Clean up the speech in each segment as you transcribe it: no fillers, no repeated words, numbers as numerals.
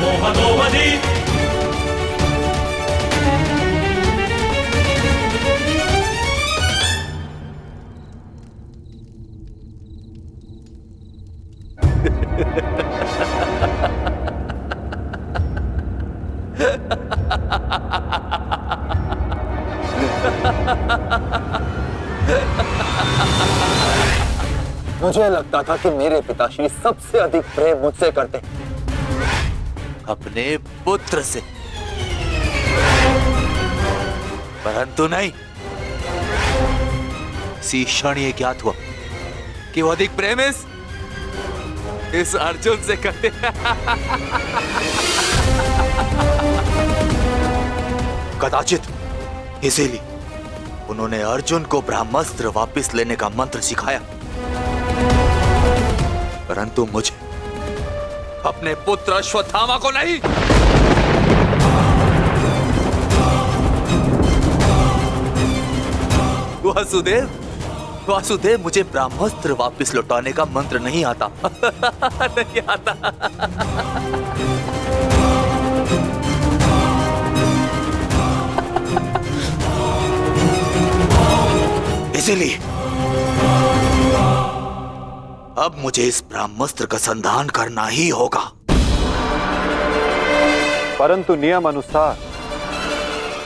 मोहदोवधि मुझे लगता था कि मेरे पिताश्री सबसे अधिक प्रेम मुझसे करते, अपने पुत्र से, परंतु नहीं। इसी क्षण ये ज्ञात हुआ कि वो अधिक प्रेम इस अर्जुन से करते। कदाचित इसीलिए उन्होंने अर्जुन को ब्रह्मास्त्र वापस लेने का मंत्र सिखाया, परंतु मुझे, अपने पुत्र अश्वत्थामा को नहीं। वासुदेव, मुझे ब्रह्मास्त्र वापस लौटाने का मंत्र नहीं आता। नहीं आता। इसीलिए अब मुझे इस ब्रह्मास्त्र का संधान करना ही होगा। परंतु नियम अनुसार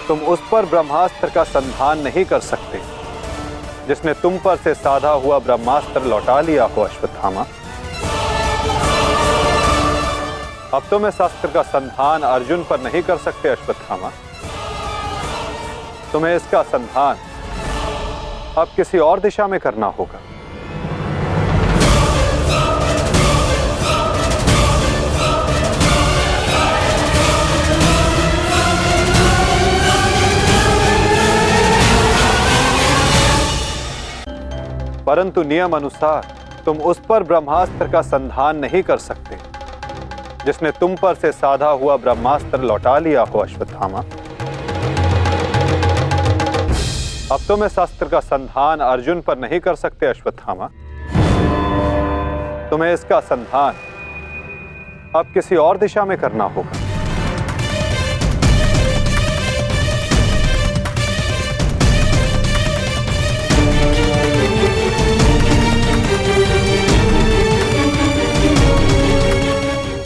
तुम उस पर ब्रह्मास्त्र का संधान नहीं कर सकते जिसने तुम पर से साधा हुआ ब्रह्मास्त्र लौटा लिया हो अश्वत्थामा। अब तुम इस अस्त्र का संधान अर्जुन पर नहीं कर सकते अश्वत्थामा। तुम्हें इसका संधान अब किसी और दिशा में करना होगा। परंतु नियम अनुसार तुम उस पर ब्रह्मास्त्र का संधान नहीं कर सकते जिसने तुम पर से साधा हुआ ब्रह्मास्त्र लौटा लिया हो अश्वत्थामा। अब तुम इस अस्त्र का संधान अर्जुन पर नहीं कर सकते अश्वत्थामा। तुम्हें इसका संधान अब किसी और दिशा में करना होगा।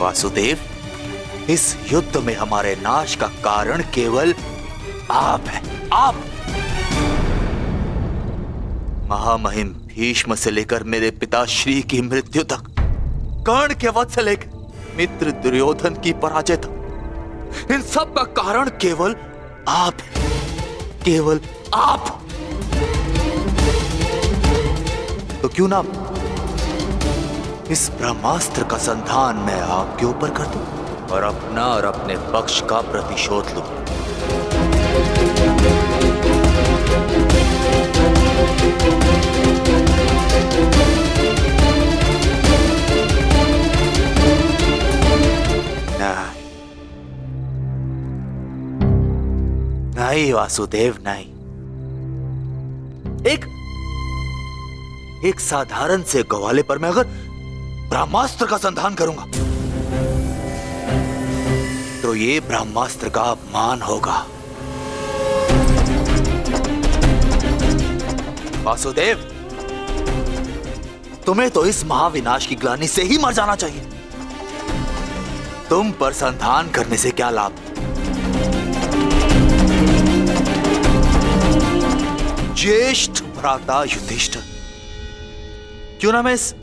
वासुदेव, इस युद्ध में हमारे नाश का कारण केवल आप हैं। आप, महामहिम भीष्म से लेकर मेरे पिताश्री की मृत्यु तक, कर्ण के वध से लेकर मित्र दुर्योधन की पराजय तक, इन सब का कारण केवल आप हैं। केवल आप। तो क्यों ना इस ब्रह्मास्त्र का संधान मैं आपके ऊपर कर दूं और अपना और अपने पक्ष का प्रतिशोध लूं। नहीं वासुदेव, नहीं। एक साधारण से ग्वाले पर मैं अगर ब्रह्मास्त्र का संधान करूंगा तो ये ब्रह्मास्त्र का अपमान होगा। वासुदेव, तुम्हें तो इस महाविनाश की ग्लानि से ही मर जाना चाहिए। तुम पर संधान करने से क्या लाभ? ज्येष्ठ भ्राता युधिष्ठिर, क्यों ना मैं इस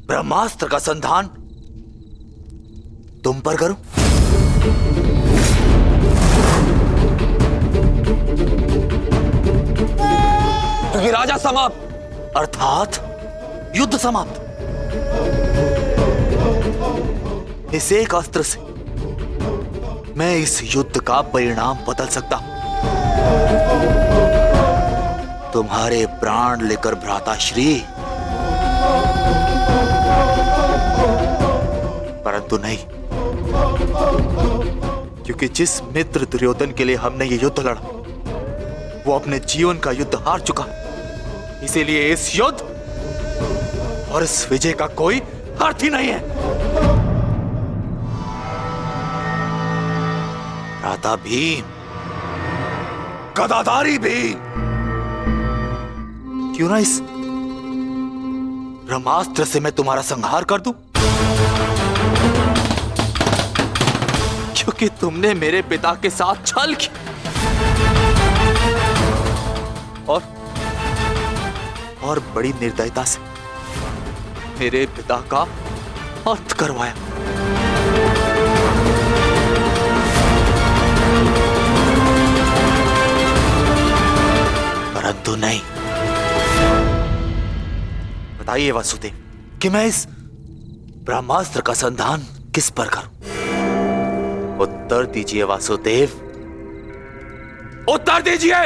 ब्रह्मास्त्र का संधान तुम पर करूं? क्योंकि राजा समाप्त, अर्थात युद्ध समाप्त। इस एक अस्त्र से मैं इस युद्ध का परिणाम बदल सकता हूं। तुम्हारे प्राण लेकर भ्राताश्री, परंतु नहीं, क्योंकि जिस मित्र दुर्योधन के लिए हमने ये युद्ध लड़ा वो अपने जीवन का युद्ध हार चुका। इसीलिए इस युद्ध और इस विजय का कोई अर्थ ही नहीं है। गदा भीम, गदाधारी भीम, क्यों ना इस ब्रह्मास्त्र से मैं तुम्हारा संहार कर दूं? क्योंकि तुमने मेरे पिता के साथ छल की और बड़ी निर्दयता से मेरे पिता का अंत करवाया। परंतु नहीं, बताइए वासुदेव कि मैं इस ब्रह्मास्त्र का संधान किस पर करूं? उत्तर दीजिए वासुदेव, उत्तर दीजिए।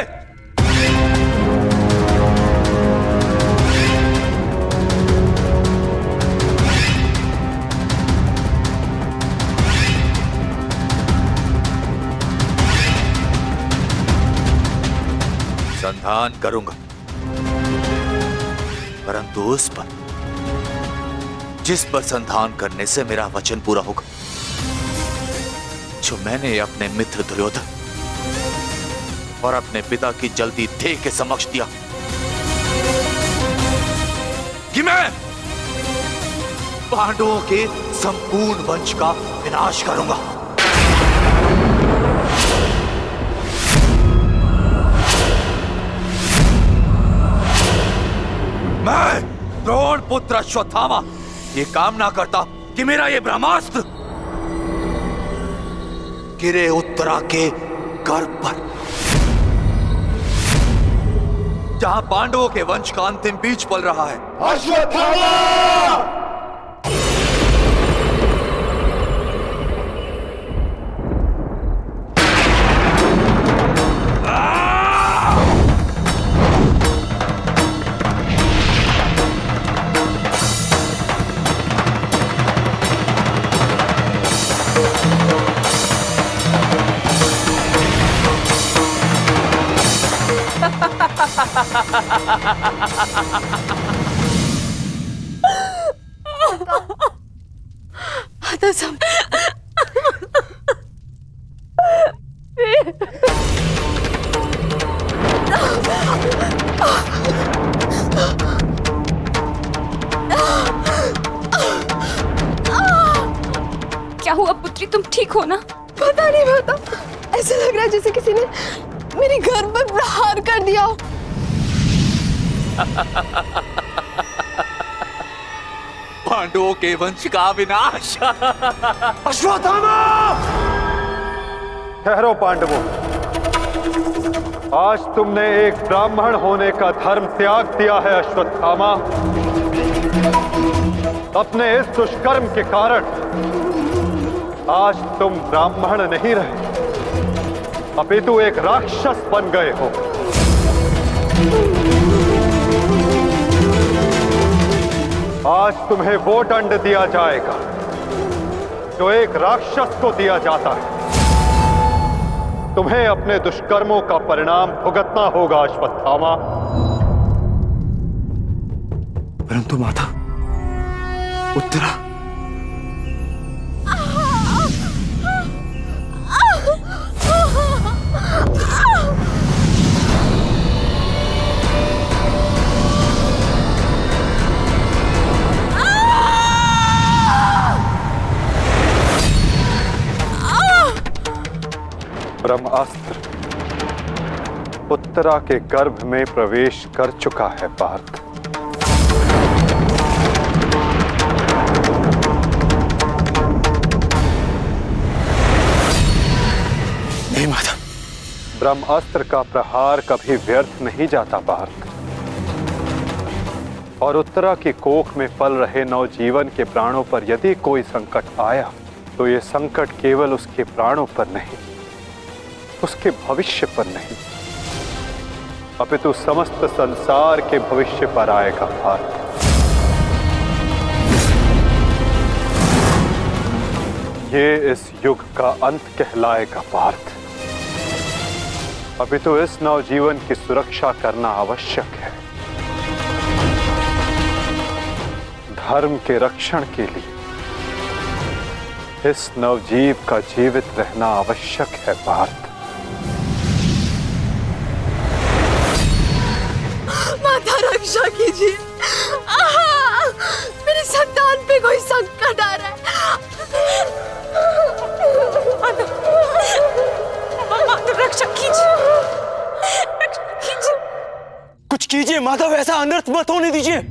संधान करूंगा, परंतु उस पर जिस पर संधान करने से मेरा वचन पूरा होगा, जो मैंने अपने मित्र दुर्योधन और अपने पिता की जल्दी देह के समक्ष दिया कि मैं पांडवों के संपूर्ण वंश का विनाश करूंगा। मैं द्रोण पुत्र अश्वत्थामा ये कामना करता कि मेरा ये ब्रह्मास्त्र गिरे उत्तरा के गर्भ पर, जहां पांडवों के वंश का अंतिम बीज पल रहा है। अश्वत्थामा! तो सब क्या हुआ पुत्री, तुम ठीक हो ना? पता नहीं, ऐसा लग रहा है जैसे किसी ने मेरे घर पर प्रहार कर दिया हो। पांडवों के वंश का विनाश। अश्वत्थामा! ठहरो पांडवों, आज तुमने एक ब्राह्मण होने का धर्म त्याग दिया है। अश्वत्थामा, अपने इस दुष्कर्म के कारण आज तुम ब्राह्मण नहीं रहे, अपितु एक राक्षस बन गए हो। आज तुम्हें वो दंड दिया जाएगा जो एक राक्षस को दिया जाता है। तुम्हें अपने दुष्कर्मों का परिणाम भुगतना होगा अश्वत्थामा। परंतु माता, उत्तरा ब्रह्मास्त्र उत्तरा के गर्भ में प्रवेश कर चुका है पार्थ। नहीं माता, ब्रह्मास्त्र का प्रहार कभी व्यर्थ नहीं जाता पार्थ, और उत्तरा की कोख में पल रहे नवजीवन के प्राणों पर यदि कोई संकट आया तो ये संकट केवल उसके प्राणों पर नहीं, उसके भविष्य पर नहीं, अपितु समस्त संसार के भविष्य पर आएगा पार्थ। ये इस युग का अंत कहलाएगा पार्थ, अपितु इस नवजीवन की सुरक्षा करना आवश्यक है। धर्म के रक्षण के लिए इस नवजीव का जीवित रहना आवश्यक है पार्थ। माता रक्षा कीजिए। मेरी संतान पे कोई संकट आ रहा है। माता रक्षा कीजिए, रक्षा कीजिए। कुछ कीजिए माधव, ऐसा अनर्थ मत होने दीजिए।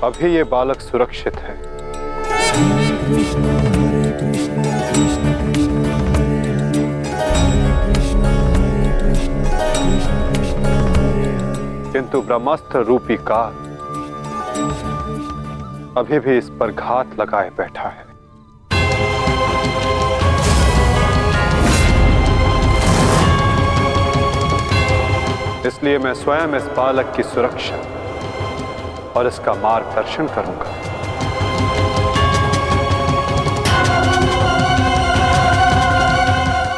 अभी ये बालक सुरक्षित है। किंतु ब्रह्मास्त्र रूपी काल अभी भी इस पर घात लगाए बैठा है। इसलिए मैं स्वयं इस बालक की सुरक्षा और इसका मार्गदर्शन करूंगा।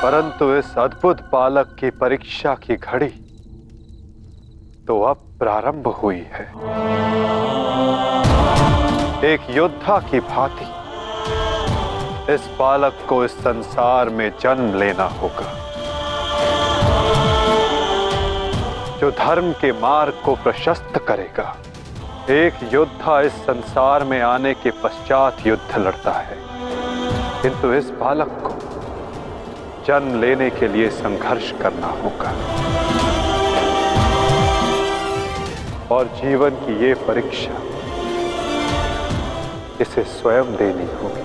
परंतु इस अद्भुत बालक की परीक्षा की घड़ी तो अब प्रारंभ हुई है। एक योद्धा की भांति इस बालक को इस संसार में जन्म लेना होगा, जो धर्म के मार्ग को प्रशस्त करेगा। एक योद्धा इस संसार में आने के पश्चात युद्ध लड़ता है, किंतु इस बालक को जन्म लेने के लिए संघर्ष करना होगा और जीवन की ये परीक्षा इसे स्वयं देनी होगी।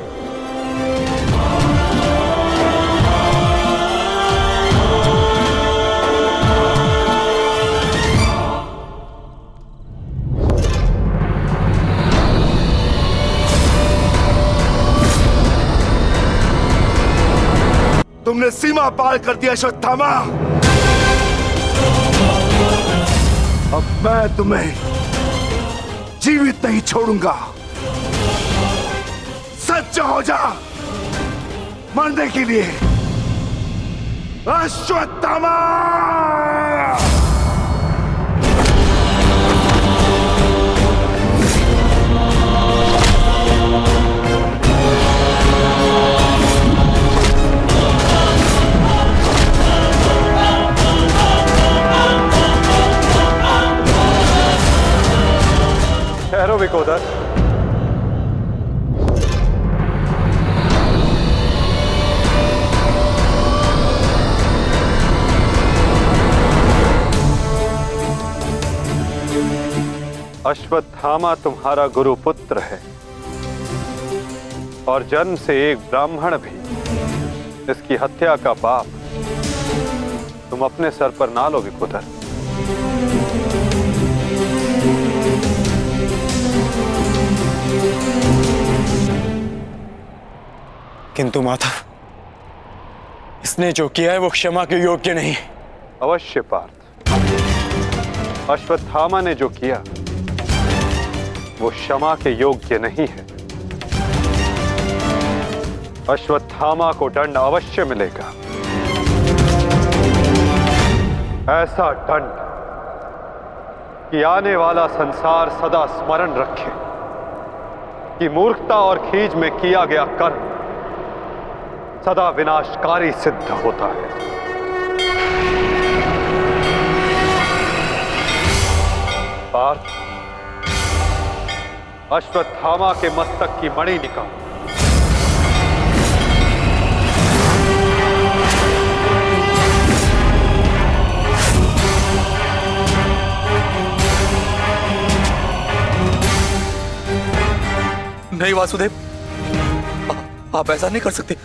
तुमने सीमा पार कर दिया अश्वत्थामा। अब मैं तुम्हें जीवित नहीं छोड़ूंगा। सच्चा हो जा मरने के लिए अश्वत्थामा! ठहरो विकोदर। अश्वत्थामा तुम्हारा गुरु पुत्र है और जन्म से एक ब्राह्मण भी। इसकी हत्या का पाप तुम अपने सर पर ना लो विकोदर। किंतु माधव, इसने जो किया है वो क्षमा के योग्य नहीं। अवश्य पार्थ, अश्वत्थामा ने जो किया वो क्षमा के योग्य नहीं है। अश्वत्थामा को दंड अवश्य मिलेगा, ऐसा दंड कि आने वाला संसार सदा स्मरण रखे कि मूर्खता और खीज में किया गया कर्म सदा विनाशकारी सिद्ध होता है। पार्थ, अश्वत्थामा के मस्तक की मणि निकाल। नहीं वासुदेव, आप ऐसा नहीं कर सकते।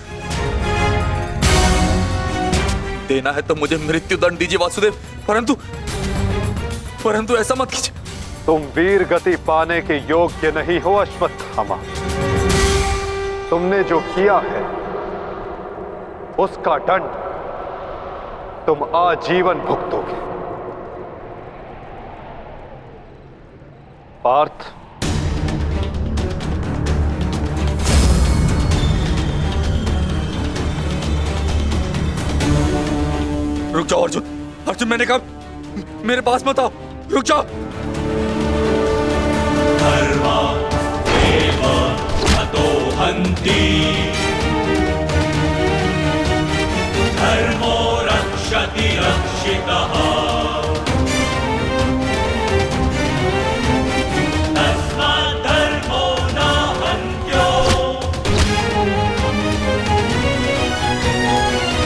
देना है तो मुझे मृत्यु दंड दीजिए वासुदेव, परंतु ऐसा मत कीजिए। तुम वीर गति पाने के योग्य नहीं हो अश्वत्थामा। तुमने जो किया है उसका दंड तुम आजीवन भुगतोगे। पार्थ, रुक जाओ अर्जुन। अर्जुन, मैंने कहा मेरे पास मत आओ, रुक जाओ। धर्मा एव हतो हन्ति, धर्मो रक्षति रक्षितः, तस्मात् धर्मो न हन्त्यो,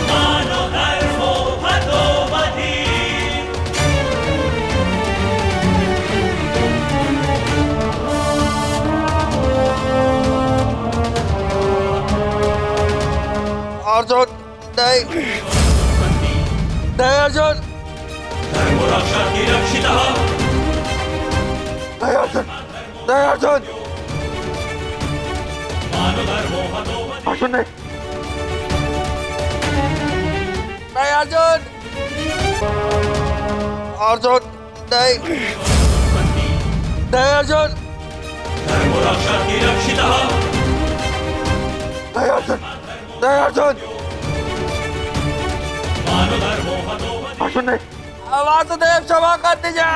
मानो धर्मो हतो वधि। अर्जुन नहीं, नहीं अर्जुन, धर्मो रक्षति रक्षितः, नहीं अर्जुन, नहीं अर्जुन, मानो धर्मो हतो वधि। अर्जुन नहीं, नहीं अर्जुन, अर्जुन नहीं, नहीं अर्जुन, धर्मो रक्षति रक्षितः, नहीं अर्जुन, नहीं अर्जुन, मानो धर्मो हतो वधि। अर्जुन नहीं। वासुदेव क्षमा कर दीजिए।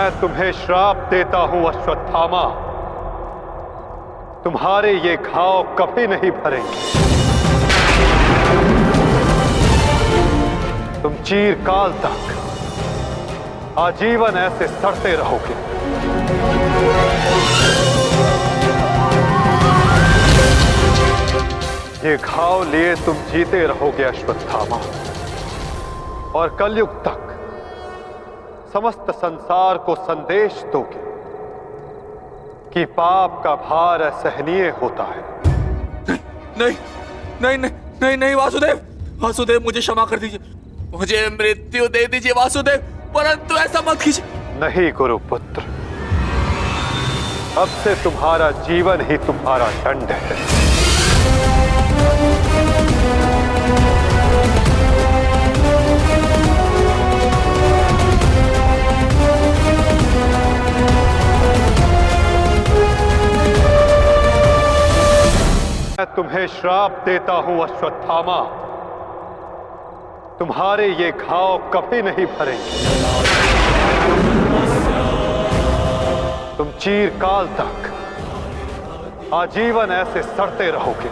मैं तुम्हें श्राप देता हूं अश्वत्थामा, तुम्हारे ये घाव कभी नहीं भरेंगे। तुम चीरकाल तक आजीवन ऐसे सड़ते रहोगे। ये घाव लिए तुम जीते रहोगे अश्वत्थामा, और कलयुग तक समस्त संसार को संदेश दोगे कि पाप का भार असहनीय होता है। नहीं नहीं नहीं नहीं नहीं वासुदेव, वासुदेव मुझे क्षमा कर दीजिए, मुझे मृत्यु दे दीजिए वासुदेव, परंतु ऐसा मत कीजिए। नहीं गुरुपुत्र, अब से तुम्हारा जीवन ही तुम्हारा दंड है। मैं तुम्हें श्राप देता हूं अश्वत्थामा, तुम्हारे ये घाव कभी नहीं भरेंगे। तुम चीरकाल तक आजीवन ऐसे सड़ते रहोगे।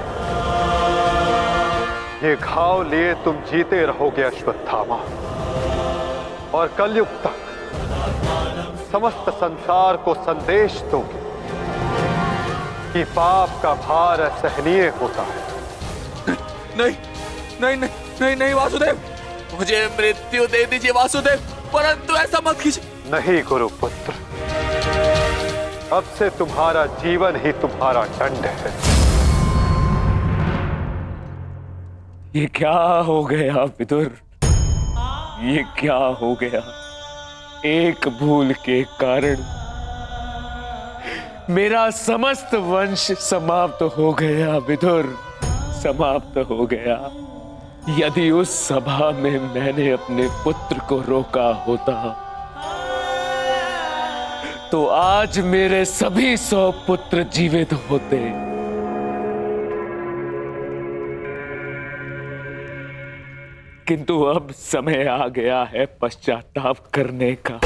ये घाव लिए तुम जीते रहोगे अश्वत्थामा, और कलयुग तक समस्त संसार को संदेश दोगे कि पाप का भार असहनीय होता है। नहीं नहीं नहीं नहीं नहीं वासुदेव, मुझे मृत्यु दे दीजिए वासुदेव, परंतु ऐसा मत कीजिए। नहीं गुरुपुत्र, अब से तुम्हारा जीवन ही तुम्हारा दंड है। ये क्या हो गया विदुर, ये क्या हो गया? एक भूल के कारण मेरा समस्त वंश समाप्त हो गया विदुर, समाप्त हो गया। यदि उस सभा में मैंने अपने पुत्र को रोका होता तो आज मेरे सभी 100 पुत्र जीवित होते। किंतु अब समय आ गया है पश्चाताप करने का।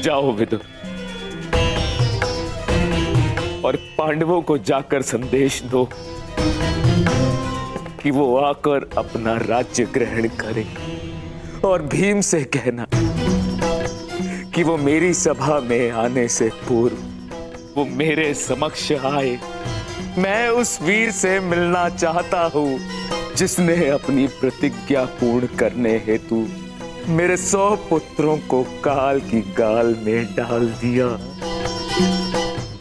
जाओ विदुर, और पांडवों को जाकर संदेश दो कि वो आकर अपना राज्य ग्रहण करें, और भीम से कहना कि वो मेरी सभा में आने से पूर्व वो मेरे समक्ष आए। मैं उस वीर से मिलना चाहता हूं जिसने अपनी प्रतिज्ञा पूर्ण करने हेतु मेरे 100 पुत्रों को काल की गाल में डाल दिया।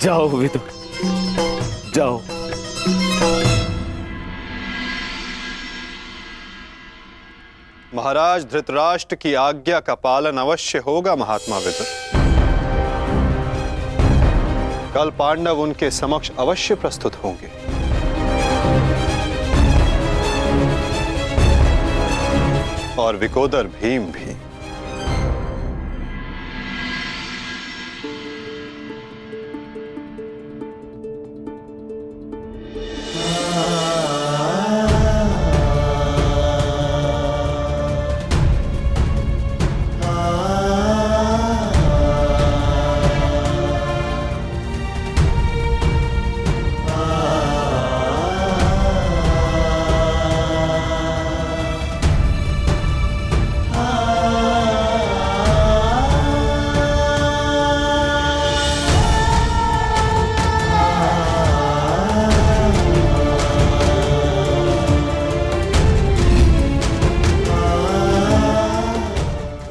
जाओ विदुर, जाओ। महाराज धृतराष्ट्र की आज्ञा का पालन अवश्य होगा महात्मा विदुर। कल पांडव उनके समक्ष अवश्य प्रस्तुत होंगे। और विकोदर भीम भी।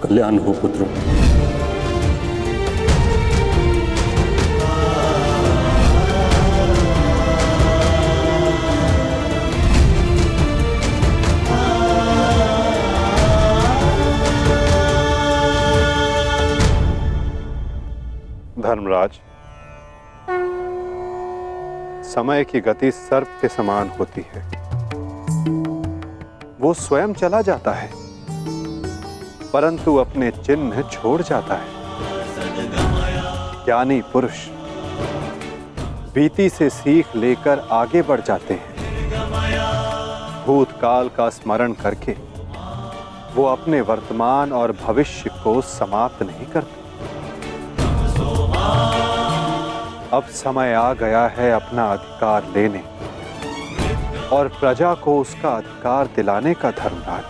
कल्याण हो पुत्रों। धर्मराज, समय की गति सर्प के समान होती है। वो स्वयं चला जाता है परंतु अपने चिन्ह छोड़ जाता है। ज्ञानी पुरुष बीती से सीख लेकर आगे बढ़ जाते हैं। भूतकाल का स्मरण करके वो अपने वर्तमान और भविष्य को समाप्त नहीं करते। अब समय आ गया है अपना अधिकार लेने और प्रजा को उसका अधिकार दिलाने का, धर्मराज।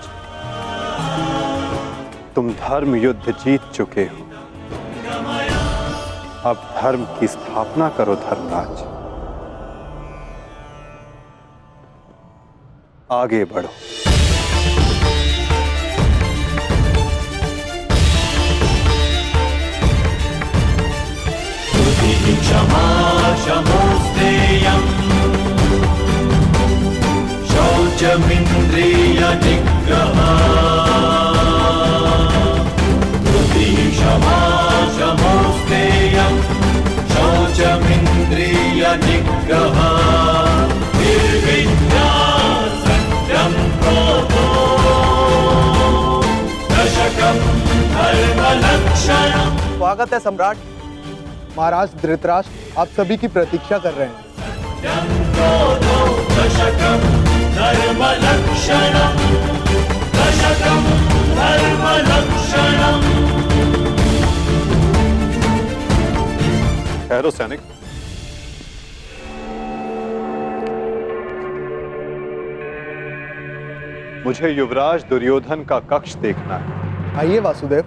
तुम धर्म युद्ध जीत चुके हो, अब धर्म की स्थापना करो, धर्मराज। आगे बढ़ो। क्षमा शमोस्तेयम् शौचमिन्द्रिय निग्रहा क्षमा शमोस्तेयम् शौचमिन्द्रिय निग्रहा निर्विद्या सत्यं क्रोधो दशकं धर्मलक्षणम्। स्वागत है सम्राट। महाराज धृतराष्ट्र आप सभी की प्रतीक्षा कर रहे हैं। दशकं धर्मलक्षणम् दशकं धर्मलक्षणम्। ठहरो सैनिक। मुझे युवराज दुर्योधन का कक्ष देखना है। आइए वासुदेव।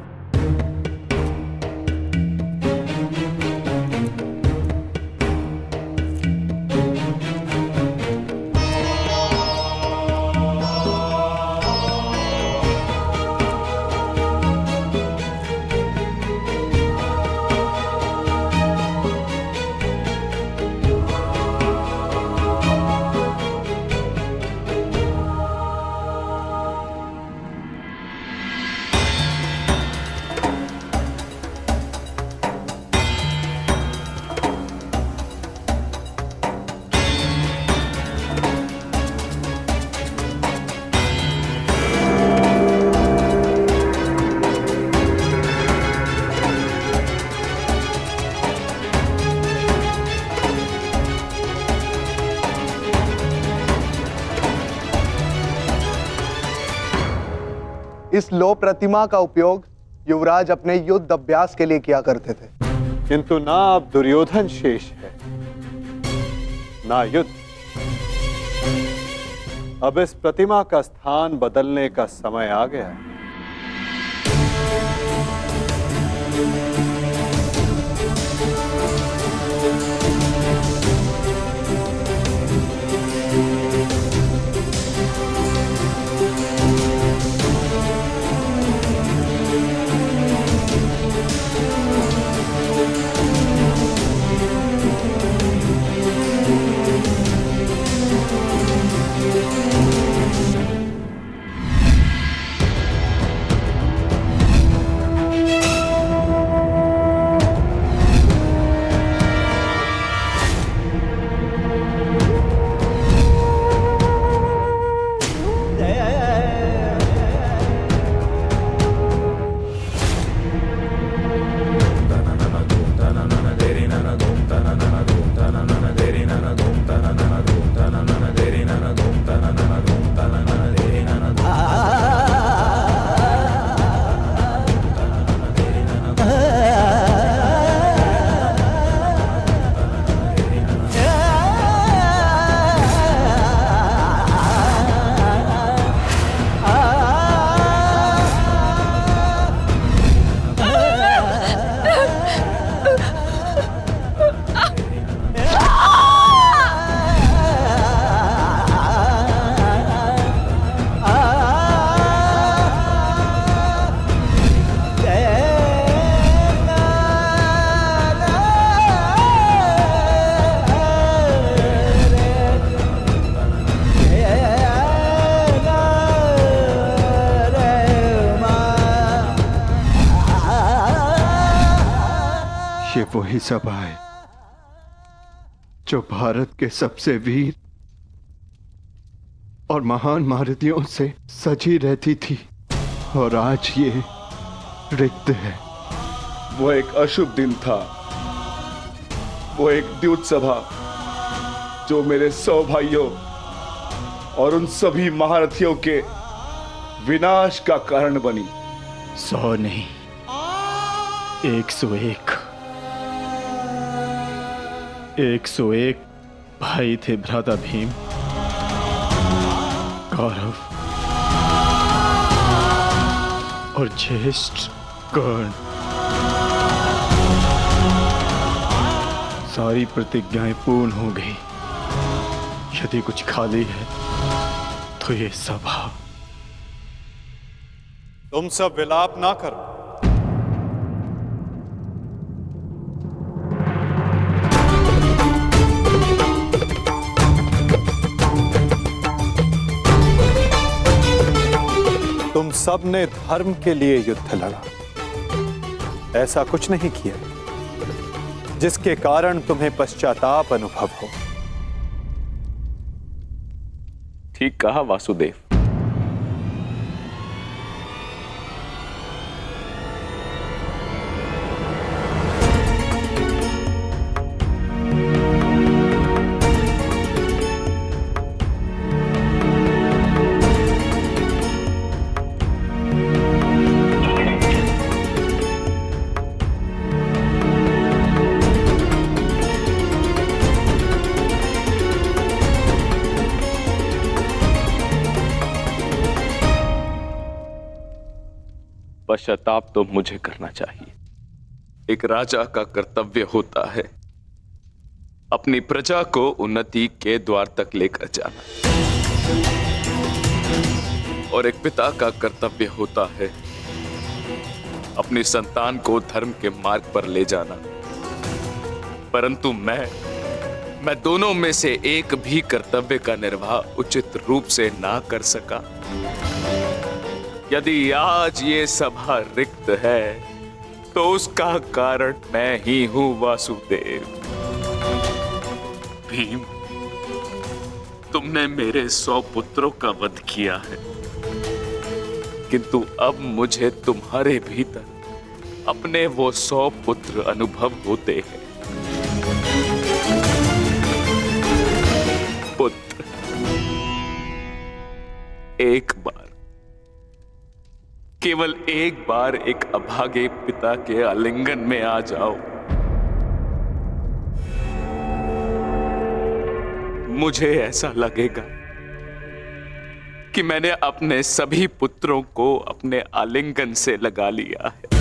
इस लो प्रतिमा का उपयोग युवराज अपने युद्ध अभ्यास के लिए किया करते थे। किंतु ना अब दुर्योधन शेष है, ना युद्ध। अब इस प्रतिमा का स्थान बदलने का समय आ गया है। ये वही सभा है जो भारत के सबसे वीर और महान महारथियों से सजी रहती थी, और आज ये रिक्त है। वो एक अशुभ दिन था, वो एक द्यूत सभा जो मेरे 100 भाइयों और उन सभी महारथियों के विनाश का कारण बनी। 100 नहीं, 101। 101 भाई थे भ्राता भीम, कौरव और ज्येष्ठ कर्ण। सारी प्रतिज्ञाएं पूर्ण हो गई। यदि कुछ खाली है तो ये सभा। तुम सब विलाप ना करो। तुम सब ने धर्म के लिए युद्ध लड़ा, ऐसा कुछ नहीं किया जिसके कारण तुम्हें पश्चाताप अनुभव हो। ठीक कहा वासुदेव। पश्चाताप तो मुझे करना चाहिए। एक राजा का कर्तव्य होता है अपनी प्रजा को उन्नति के द्वार तक लेकर जाना, और एक पिता का कर्तव्य होता है अपनी संतान को धर्म के मार्ग पर ले जाना। परंतु मैं दोनों में से एक भी कर्तव्य का निर्वाह उचित रूप से ना कर सका। यदि आज ये सभा रिक्त है तो उसका कारण मैं ही हूं वासुदेव। भीम, तुमने मेरे 100 पुत्रों का वध किया है, किंतु अब मुझे तुम्हारे भीतर अपने वो 100 पुत्र अनुभव होते हैं। पुत्र, एक बार, केवल एक बार एक अभागे पिता के आलिंगन में आ जाओ। मुझे ऐसा लगेगा कि मैंने अपने सभी पुत्रों को अपने आलिंगन से लगा लिया है।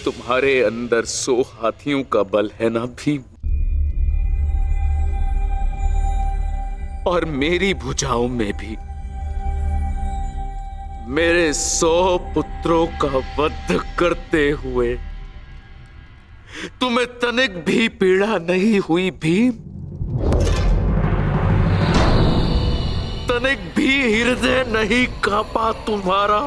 तुम्हारे अंदर 100 हाथियों का बल है ना भीम, और मेरी भुजाओं में भी मेरे 100 पुत्रों का वध करते हुए तुम्हें तनिक भी पीड़ा नहीं हुई भीम? तनिक भी हृदय नहीं कांपा तुम्हारा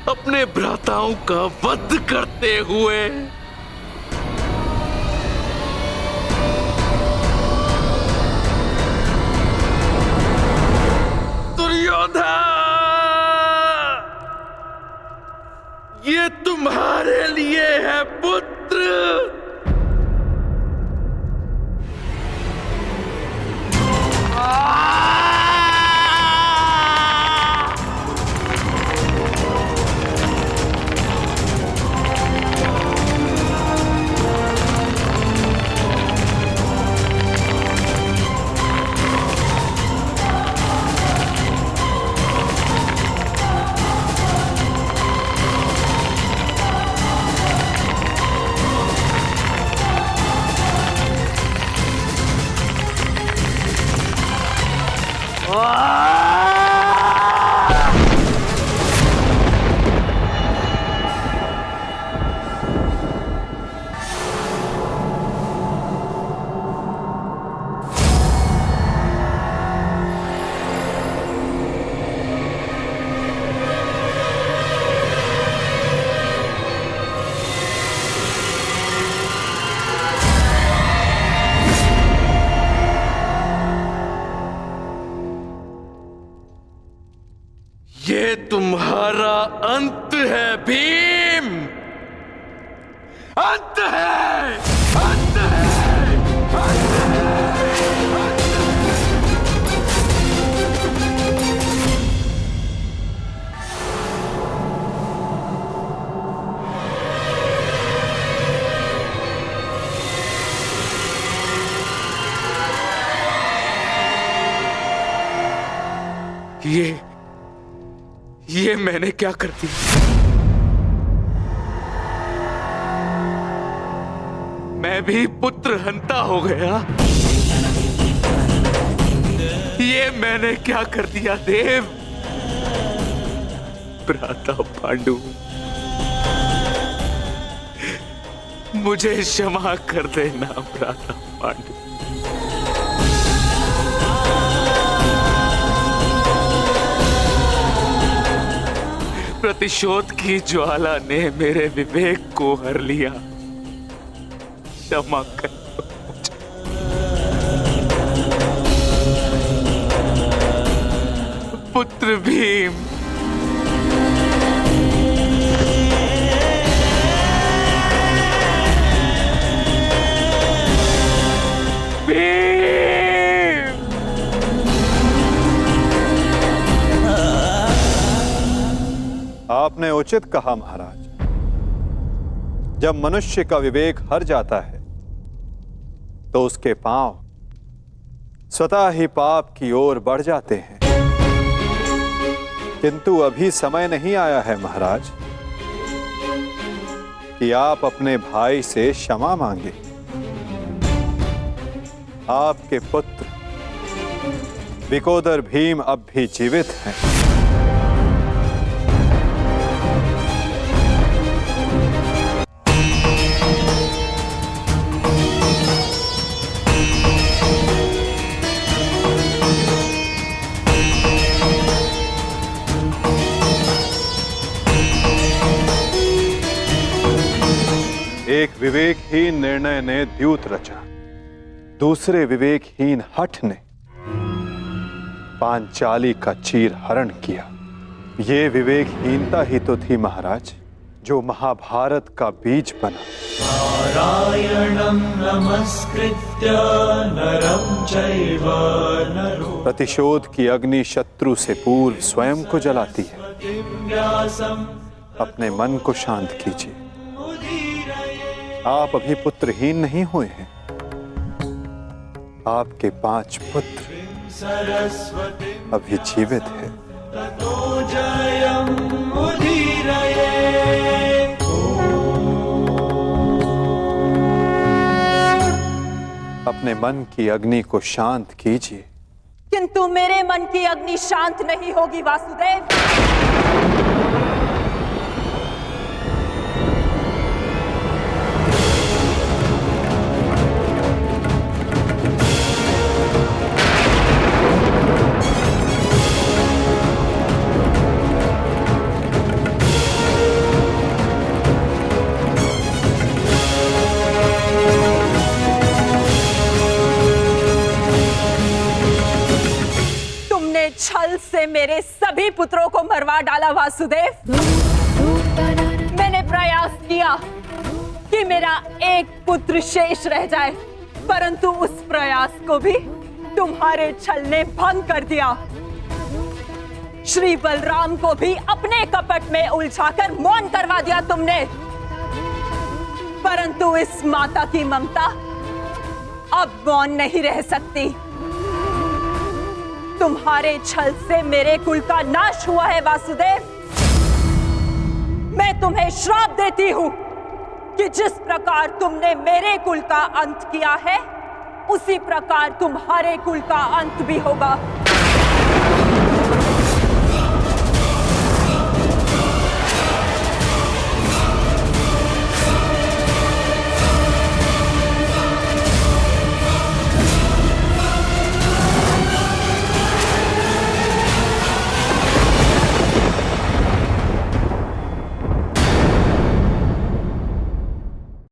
अपने भ्राताओं का वध करते हुए? दुर्योधन, ये तुम्हारे लिए है पुत्र। तुम्हारा अंत है भीम, अंत है, अंत है, अंत है। ये मैंने क्या कर दिया? मैं भी पुत्र हंता हो गया। ये मैंने क्या कर दिया देव? भ्राता पांडु, मुझे क्षमा कर देना भ्राता पांडु। प्रतिशोध की ज्वाला ने मेरे विवेक को हर लिया, क्षमा कर मुझे। पुत्र भीम, आपने उचित कहा महाराज। जब मनुष्य का विवेक हर जाता है तो उसके पांव स्वतः ही पाप की ओर बढ़ जाते हैं। किंतु अभी समय नहीं आया है महाराज कि आप अपने भाई से क्षमा मांगे। आपके पुत्र विकोदर भीम अब भी जीवित हैं। एक विवेकहीन निर्णय ने द्यूत रचा, दूसरे विवेकहीन हठ ने पांचाली का चीर हरण किया। ये विवेकहीनता ही तो थी महाराज जो महाभारत का बीज बना। नारायणं नमस्कृत्य नरं चैव नरोत्तमं। प्रतिशोध की अग्नि शत्रु से पूर्व स्वयं को जलाती है। अपने मन को शांत कीजिए। आप अभी पुत्रहीन नहीं हुए हैं। आपके 5 पुत्र अभी जीवित हैं। अपने मन की अग्नि को शांत कीजिए। किंतु मेरे मन की अग्नि शांत नहीं होगी वासुदेव। छल से मेरे सभी पुत्रों को मरवा डाला वासुदेव। मैंने प्रयास किया कि मेरा एक पुत्र शेष रह जाए, परंतु उस प्रयास को भी तुम्हारे छल ने भंग कर दिया। श्री बलराम को भी अपने कपट में उलझाकर मौन करवा दिया तुमने, परंतु इस माता की ममता अब मौन नहीं रह सकती। तुम्हारे छल से मेरे कुल का नाश हुआ है वासुदेव। मैं तुम्हें श्राप देती हूं कि जिस प्रकार तुमने मेरे कुल का अंत किया है, उसी प्रकार तुम्हारे कुल का अंत भी होगा।